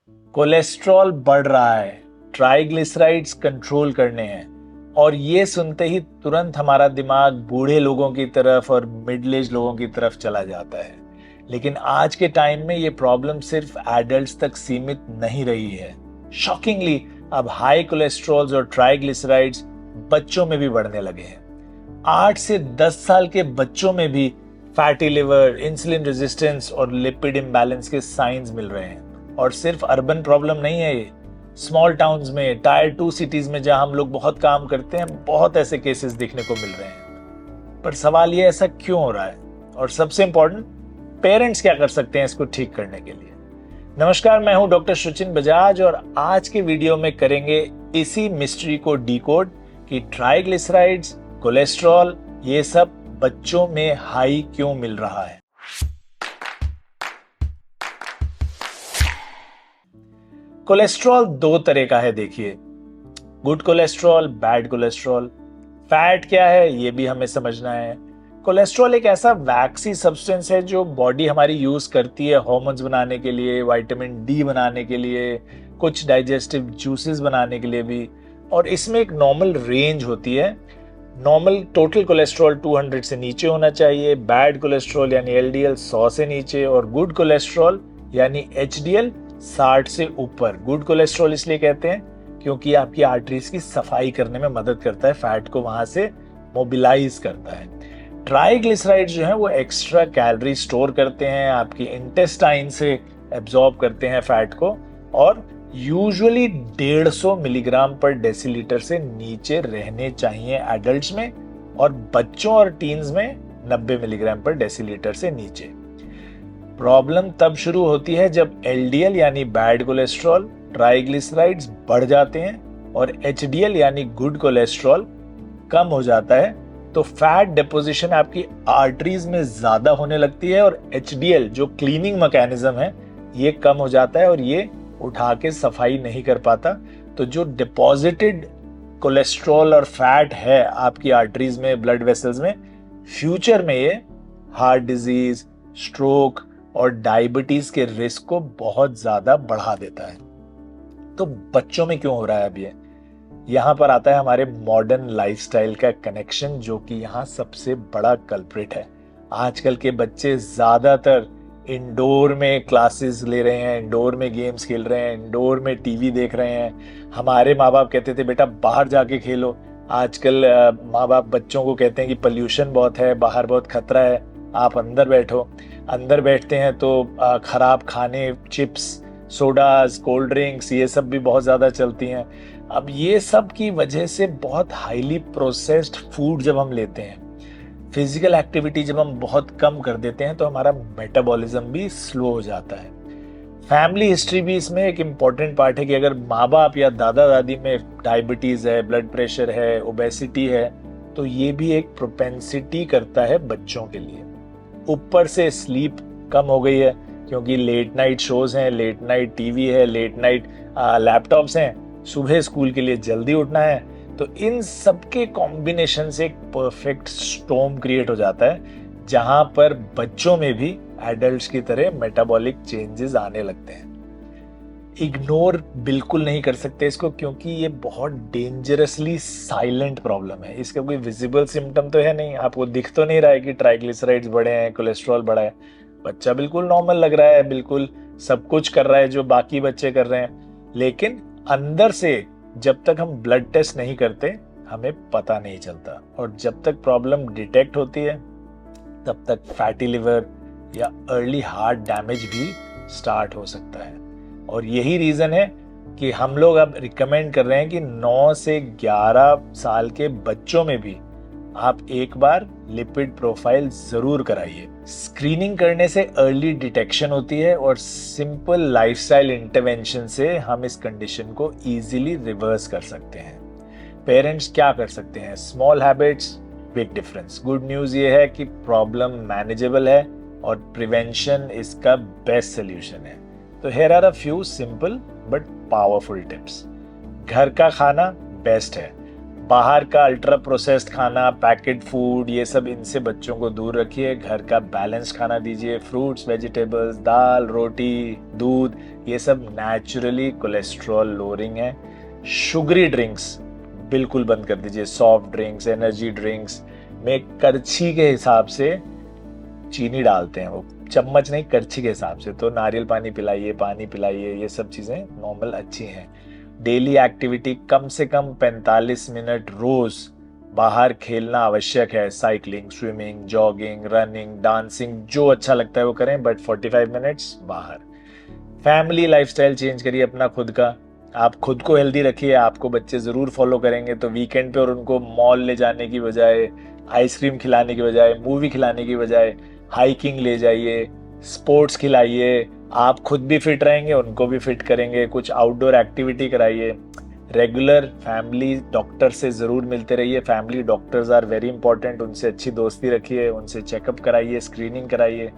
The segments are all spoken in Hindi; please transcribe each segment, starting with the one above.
कोलेस्ट्रॉल बढ़ रहा है, ट्राइग्लिसराइड्स कंट्रोल करने हैं, और ये सुनते ही तुरंत हमारा दिमाग बूढ़े लोगों की तरफ और मिडिल एज लोगों की तरफ चला जाता है। लेकिन आज के टाइम में ये प्रॉब्लम सिर्फ एडल्ट्स तक सीमित नहीं रही है। शॉकिंगली अब हाई कोलेस्ट्रॉल और ट्राइग्लिसराइड्स बच्चों में भी बढ़ने लगे हैं। 8 से 10 साल के बच्चों में भी फैटी लिवर, इंसुलिन रेजिस्टेंस और लिपिड इम्बैलेंस के साइंस मिल रहे हैं। और सिर्फ अर्बन प्रॉब्लम नहीं है ये, स्मॉल टाउन्स में, टायर 2 सिटीज में जहां हम लोग बहुत काम करते हैं, बहुत ऐसे केसेस देखने को मिल रहे हैं। पर सवाल ये ऐसा क्यों हो रहा है, और सबसे इंपॉर्टेंट, पेरेंट्स क्या कर सकते हैं इसको ठीक करने के लिए। नमस्कार, मैं हूं डॉक्टर सुचिन बजाज और आज के वीडियो में करेंगे इसी मिस्ट्री को डिकोड कि ट्राइग्लिसराइड्स, कोलेस्ट्रॉल, ये सब बच्चों में हाई क्यों मिल रहा है। कोलेस्ट्रॉल दो तरह का है, देखिए, good cholesterol, bad cholesterol. Fat क्या है ये भी हमें समझना है। कोलेस्ट्रॉल एक ऐसा वैक्सी सब्सटेंस है जो बॉडी हमारी यूज करती है हार्मोन्स बनाने के लिए, विटामिन डी बनाने के लिए, कुछ डाइजेस्टिव जूसेस बनाने के लिए भी। और इसमें एक नॉर्मल रेंज होती है। नॉर्मल टोटल कोलेस्ट्रॉल 200 से नीचे होना चाहिए, बैड कोलेस्ट्रॉल यानी एलडीएल 100 से नीचे, और गुड कोलेस्ट्रॉल यानी एचडीएल 60 से ऊपर। गुड कोलेस्ट्रॉल इसलिए कहते हैं क्योंकि आपकी आर्टरीज की सफाई करने में मदद करता है, फैट को वहां से मोबिलाइज करता है। ट्राइग्लिसराइड्स जो है वो एक्स्ट्रा कैलोरी स्टोर करते हैं, आपकी इंटेस्टाइन से एब्जॉर्ब करते हैं फैट को, और यूजुअली 150 मिलीग्राम पर डेसीलीटर से नीचे रहने चाहिए एडल्ट्स में, और बच्चों और टीन्स में 90 मिलीग्राम पर डेसीलीटर से नीचे। प्रॉब्लम तब शुरू होती है जब एलडीएल यानी बैड कोलेस्ट्रॉल, ट्राइग्लिसराइड्स बढ़ जाते हैं और एचडीएल यानी गुड कोलेस्ट्रॉल कम हो जाता है। तो फैट डिपोजिशन आपकी आर्टरीज में ज्यादा होने लगती है और एचडीएल जो क्लीनिंग मैकेनिज्म है ये कम हो जाता है और ये उठा के सफाई नहीं कर पाता। तो जो डिपॉजिटेड कोलेस्ट्रॉल और फैट है आपकी आर्टरीज में, ब्लड वेसल्स में, फ्यूचर में ये हार्ट डिजीज, स्ट्रोक और डायबिटीज के रिस्क को बहुत ज्यादा बढ़ा देता है। तो बच्चों में क्यों हो रहा है अब ये? यहां पर आता है हमारे मॉडर्न लाइफस्टाइल का कनेक्शन, जो कि यहाँ सबसे बड़ा कल्प्रिट है। आजकल के बच्चे ज्यादातर इंडोर में क्लासेस ले रहे हैं, इंडोर में गेम्स खेल रहे हैं, इंडोर में टीवी देख रहे हैं। हमारे माँ बाप कहते थे बेटा बाहर जाके खेलो। आजकल माँ बाप बच्चों को कहते हैं कि पोल्यूशन बहुत है, बाहर बहुत खतरा है, आप अंदर बैठो। अंदर बैठते हैं तो खराब खाने, चिप्स, सोडास, कोल्ड ड्रिंक्स, ये सब भी बहुत ज़्यादा चलती हैं। अब ये सब की वजह से बहुत हाईली प्रोसेस्ड फूड जब हम लेते हैं, फिजिकल एक्टिविटी जब हम बहुत कम कर देते हैं, तो हमारा मेटाबॉलिज्म भी स्लो हो जाता है। फैमिली हिस्ट्री भी इसमें एक इम्पॉर्टेंट पार्ट है कि अगर माँ बाप या दादा दादी में डायबिटीज़ है, ब्लड प्रेशर है, ओबेसिटी है, तो ये भी एक प्रोपेंसिटी करता है बच्चों के लिए। ऊपर से स्लीप कम हो गई है क्योंकि लेट नाइट शोज हैं, लेट नाइट टीवी है, लेट नाइट लैपटॉप्स हैं, सुबह स्कूल के लिए जल्दी उठना है। तो इन सबके कॉम्बिनेशन से एक परफेक्ट स्टॉर्म क्रिएट हो जाता है जहां पर बच्चों में भी एडल्ट्स की तरह मेटाबॉलिक चेंजेस आने लगते हैं। इग्नोर बिल्कुल नहीं कर सकते इसको, क्योंकि ये बहुत डेंजरसली साइलेंट प्रॉब्लम है। इसका कोई विजिबल सिम्टम तो है नहीं, आपको दिख तो नहीं रहा है कि ट्राइग्लिसराइड्स बढ़े हैं, कोलेस्ट्रॉल बढ़ा है। बच्चा बिल्कुल नॉर्मल लग रहा है, बिल्कुल सब कुछ कर रहा है जो बाकी बच्चे कर रहे हैं, लेकिन अंदर से जब तक हम ब्लड टेस्ट नहीं करते हमें पता नहीं चलता। और जब तक प्रॉब्लम डिटेक्ट होती है तब तक फैटी लिवर या अर्ली हार्ट डैमेज भी स्टार्ट हो सकता है। और यही रीजन है कि हम लोग अब रिकमेंड कर रहे हैं कि 9 से 11 साल के बच्चों में भी आप एक बार लिपिड प्रोफाइल जरूर कराइए। स्क्रीनिंग करने से अर्ली डिटेक्शन होती है और सिंपल लाइफस्टाइल इंटरवेंशन से हम इस कंडीशन को इजीली रिवर्स कर सकते हैं। पेरेंट्स क्या कर सकते हैं? Small habits, big difference. Good news ये है कि प्रॉब्लम मैनेजेबल है और प्रिवेंशन इसका बेस्ट सोल्यूशन है। तो here are a few simple but powerful tips. घर का खाना बेस्ट है, बाहर का अल्ट्रा प्रोसेस्ड खाना, पैकेट फूड, ये सब इनसे बच्चों को दूर रखिए। घर का बैलेंस खाना दीजिए, फ्रूट्स, वेजिटेबल्स, दाल, रोटी, दूध, ये सब नेचुरली कोलेस्ट्रॉल लोअरिंग है। शुगरी ड्रिंक्स बिल्कुल बंद कर दीजिए। सॉफ्ट ड्रिंक्स, एनर्जी ड्रिंक्स में करछी के हिसाब से चीनी डालते हैं, वो चम्मच नहीं, करछी के हिसाब से। तो नारियल पानी पिलाइए, पानी पिलाइए, ये सब चीज़ें नॉर्मल अच्छी हैं। डेली एक्टिविटी कम से कम 45 मिनट रोज बाहर खेलना आवश्यक है। Cycling, swimming, jogging, running, dancing, जो अच्छा लगता है वो करें, बट 45 मिनट्स बाहर। फैमिली लाइफस्टाइल चेंज करिए अपना खुद का। आप खुद को हेल्दी रखिए, आपको बच्चे ज़रूर फॉलो करेंगे। तो वीकेंड पे और उनको मॉल ले जाने की बजाय, आइसक्रीम खिलाने की बजाय, मूवी खिलाने की बजाय हाइकिंग ले जाइए, स्पोर्ट्स खिलाइए। आप खुद भी फिट रहेंगे, उनको भी फिट करेंगे। कुछ आउटडोर एक्टिविटी कराइए। रेगुलर फैमिली डॉक्टर से ज़रूर मिलते रहिए। Family doctors are very important, उनसे अच्छी दोस्ती रखिए, उनसे चेकअप कराइए, स्क्रीनिंग कराइए।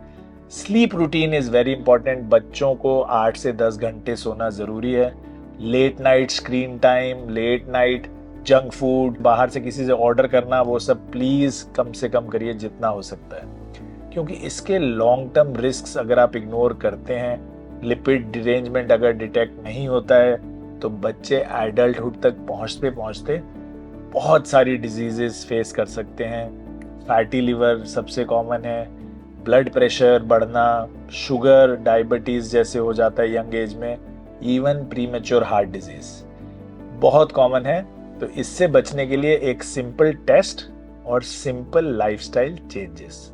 Sleep routine is very important. बच्चों को 8 से 10 घंटे सोना ज़रूरी है। Late night screen time, late night junk food, बाहर से किसी से ऑर्डर करना, वो सब प्लीज़ कम से कम करिए जितना हो सकता है, क्योंकि इसके लॉन्ग टर्म रिस्क्स अगर आप इग्नोर करते हैं, लिपिड डिरेंजमेंट अगर डिटेक्ट नहीं होता है, तो बच्चे एडल्टहुड तक पहुंचते पहुंचते बहुत सारी डिजीजेस फेस कर सकते हैं। फैटी लिवर सबसे कॉमन है, ब्लड प्रेशर बढ़ना, शुगर, डायबिटीज़ जैसे हो जाता है यंग एज में, इवन प्रीमेच्योर हार्ट डिजीज बहुत कॉमन है। तो इससे बचने के लिए एक सिंपल टेस्ट और सिंपल लाइफस्टाइल चेंजेस।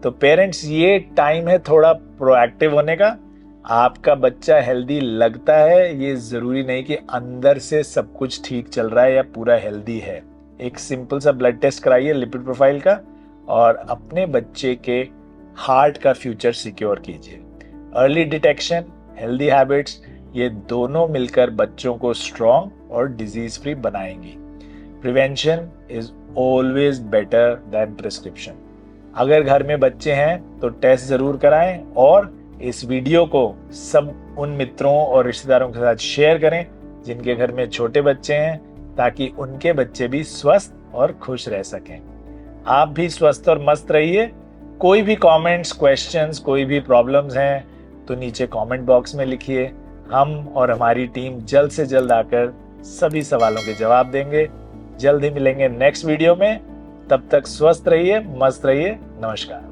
तो पेरेंट्स, ये टाइम है थोड़ा प्रोएक्टिव होने का। आपका बच्चा हेल्दी लगता है, ये ज़रूरी नहीं कि अंदर से सब कुछ ठीक चल रहा है या पूरा हेल्दी है। एक सिंपल सा ब्लड टेस्ट कराइए लिपिड प्रोफाइल का, और अपने बच्चे के हार्ट का फ्यूचर सिक्योर कीजिए। अर्ली डिटेक्शन, हेल्दी हैबिट्स, ये दोनों मिलकर बच्चों को स्ट्रॉन्ग और डिजीज फ्री बनाएंगी। Prevention is always better than prescription. अगर घर में बच्चे हैं तो टेस्ट जरूर कराएं, और इस वीडियो को सब उन मित्रों और रिश्तेदारों के साथ शेयर करें जिनके घर में छोटे बच्चे हैं, ताकि उनके बच्चे भी स्वस्थ और खुश रह सकें। आप भी स्वस्थ और मस्त रहिए। कोई भी कमेंट्स, क्वेश्चंस, कोई भी प्रॉब्लम्स हैं तो नीचे कमेंट बॉक्स में लिखिए। हम और हमारी टीम जल्द से जल्द आकर सभी सवालों के जवाब देंगे। जल्द ही मिलेंगे नेक्स्ट वीडियो में। तब तक स्वस्थ रहिए, मस्त रहिए। नमस्कार।